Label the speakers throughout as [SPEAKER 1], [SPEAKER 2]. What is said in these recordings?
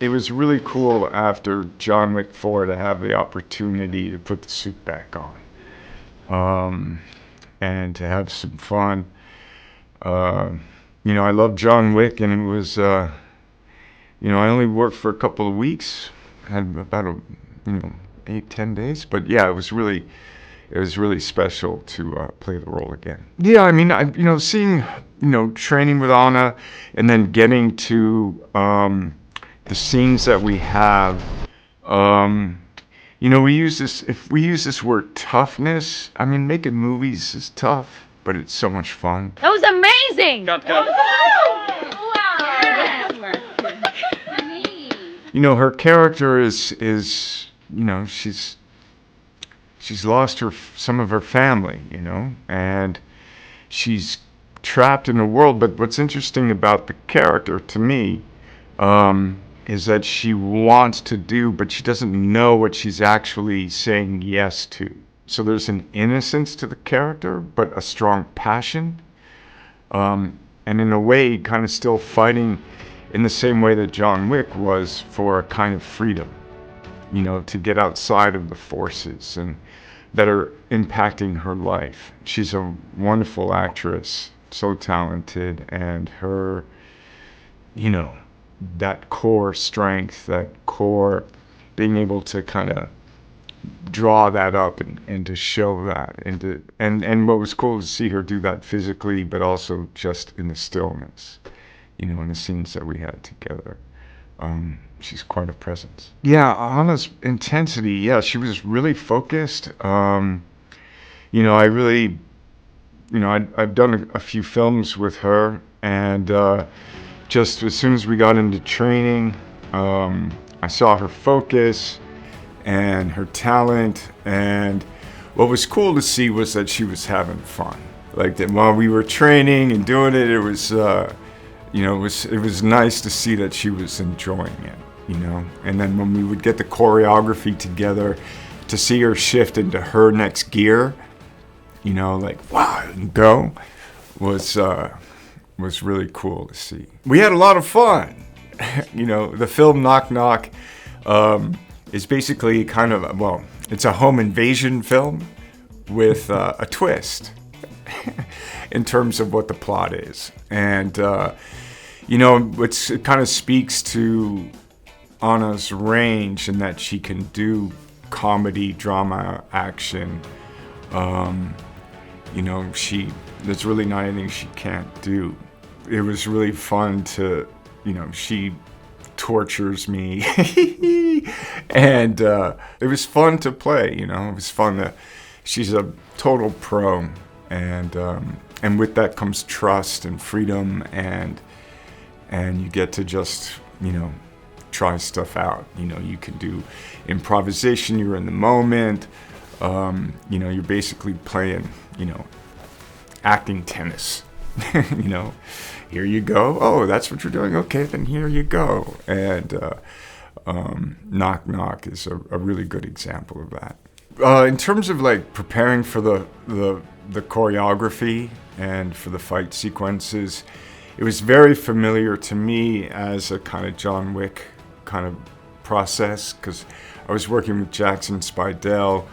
[SPEAKER 1] it was really cool after John Wick 4 to have the opportunity to put the suit back on, and to have some fun. I love John Wick, and it was, I only worked for a couple of weeks, had about 8-10 days, but yeah, it was really special to play the role again. Yeah, I mean, seeing, training with Ana, and then getting to the scenes that we have. We use this word toughness. I mean, making movies is tough, but it's so much fun.
[SPEAKER 2] That was amazing!
[SPEAKER 3] Cut.
[SPEAKER 1] Her character is she's lost some of her family, and she's trapped in a world. But what's interesting about the character to me is that she wants to do, but she doesn't know what she's actually saying yes to. So there's an innocence to the character, but a strong passion, and in a way kind of still fighting in the same way that John Wick was for a kind of freedom, to get outside of the forces and that are impacting her life. She's a wonderful actress, so talented, and her, that core strength, that core being able to kind of draw that up and to show that, and what was cool to see her do that physically, but also just in the stillness, in the scenes that we had together. She's quite a presence. Yeah, Ana's intensity, yeah, she was really focused. I've done a few films with her, and just as soon as we got into training, I saw her focus and her talent, and what was cool to see was that she was having fun. Like that while we were training and doing it, it was it was nice to see that she was enjoying it, And then when we would get the choreography together, to see her shift into her next gear, like wow, and go, was really cool to see. We had a lot of fun. The film Knock Knock is basically kind of, it's a home invasion film with a twist in terms of what the plot is. And, it kind of speaks to Ana's range in that she can do comedy, drama, action. There's really not anything she can't do. It was really fun to, she tortures me. And it was fun to play, it was fun she's a total pro, and with that comes trust and freedom, and you get to just, try stuff out. You can do improvisation, you're in the moment, you're basically playing, acting tennis. Here you go. Oh, that's what you're doing. Okay, then here you go. And Knock Knock is a really good example of that. In terms of like preparing for the choreography and for the fight sequences, it was very familiar to me as a kind of John Wick kind of process, because I was working with Jackson Spidell,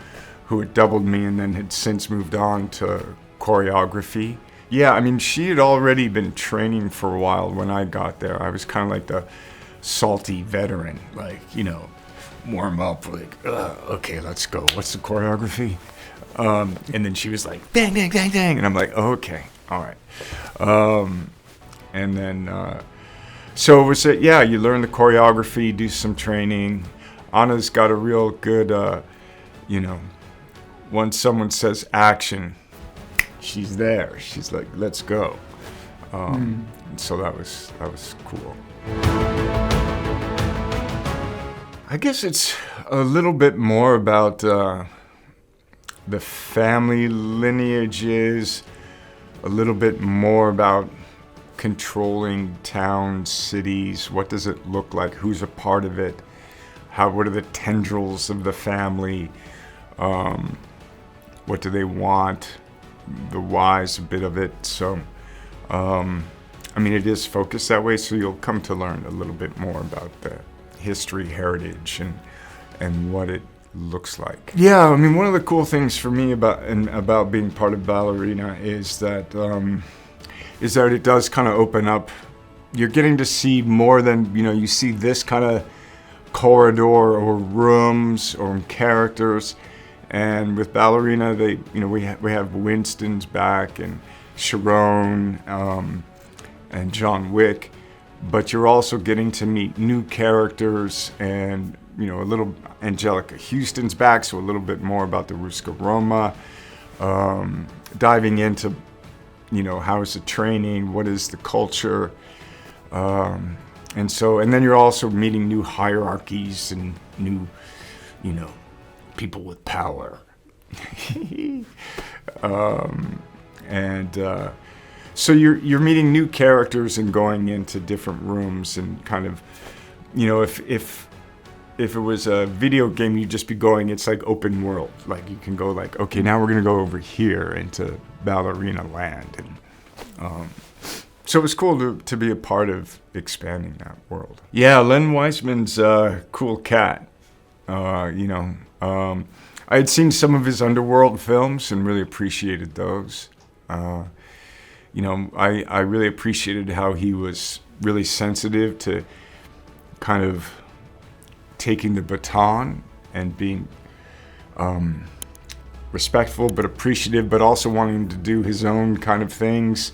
[SPEAKER 1] who had doubled me and then had since moved on to choreography. Yeah, I mean, she had already been training for a while when I got there. I was kind of like the salty veteran, like, warm up, like, okay, let's go. What's the choreography? And then she was like, bang, bang, bang, bang. And I'm like, okay, all right. And then, so it was, you learn the choreography, do some training. Ana's got a real good, once someone says action, she's there. She's like, let's go. So that was cool. I guess it's a little bit more about the family lineages, a little bit more about controlling towns, cities. What does it look like? Who's a part of it? What are the tendrils of the family? What do they want? The why's a bit of it. So, it is focused that way, so you'll come to learn a little bit more about the history, heritage, and what it looks like. Yeah, I mean, one of the cool things for me about being part of Ballerina is that it does kind of open up. You're getting to see more than, you see this kind of corridor or rooms or characters. And with Ballerina, we have Winston's back and Sharon and John Wick, but you're also getting to meet new characters and, a little Anjelica Huston's back, so a little bit more about the 𝘧𝘢𝘷𝘰𝘶𝘳, diving into, how is the training, what is the culture, and then you're also meeting new hierarchies and new, people with power. So you're meeting new characters and going into different rooms and kind of, if it was a video game, you'd just be going, it's like open world. Like you can go like, okay, now we're gonna go over here into Ballerina land. And so it was cool to be a part of expanding that world. Yeah, Len Wiseman's a cool cat. I had seen some of his Underworld films and really appreciated those. I really appreciated how he was really sensitive to kind of taking the baton and being respectful but appreciative, but also wanting to do his own kind of things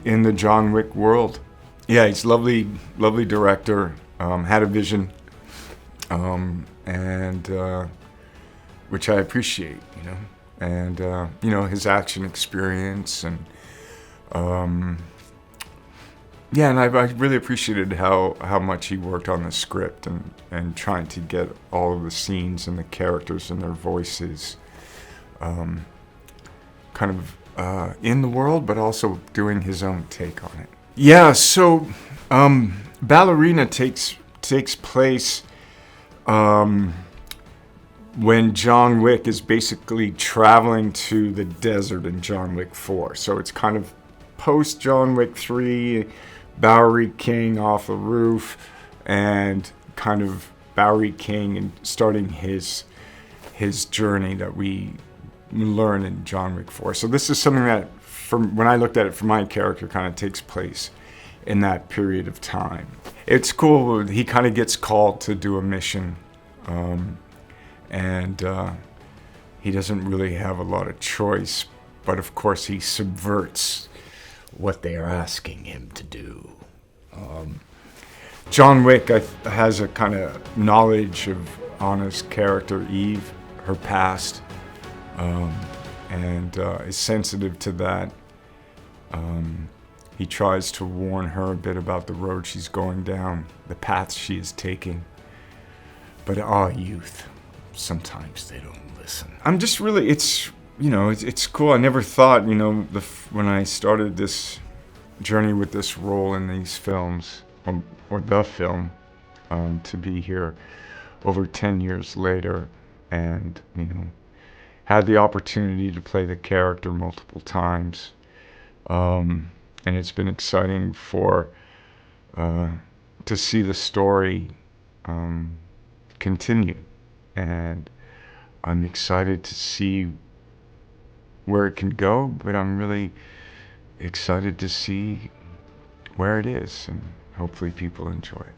[SPEAKER 1] in the John Wick world. Yeah, he's lovely director, had a vision, and which I appreciate, and his action experience, and and I really appreciated how much he worked on the script and trying to get all of the scenes and the characters and their voices kind of in the world, but also doing his own take on it. Yeah, so Ballerina takes place when John Wick is basically traveling to the desert in John Wick 4. So it's kind of post John Wick 3, Bowery King off the roof, and kind of Bowery King and starting his journey that we learn in John Wick 4. So this is something that, when I looked at it, for my character, kind of takes place in that period of time. It's cool. He kind of gets called to do a mission, and he doesn't really have a lot of choice, but of course he subverts what they are asking him to do. John Wick has a kind of knowledge of Ana's character, Eve, her past, and is sensitive to that. He tries to warn her a bit about the road she's going down, the path she is taking. But youth, sometimes they don't listen. I'm just really, it's cool. I never thought, when I started this journey with this role in these films, or the film, to be here over 10 years later, and, had the opportunity to play the character multiple times. And it's been exciting to see the story continue. And I'm excited to see where it can go, but I'm really excited to see where it is, and hopefully people enjoy it.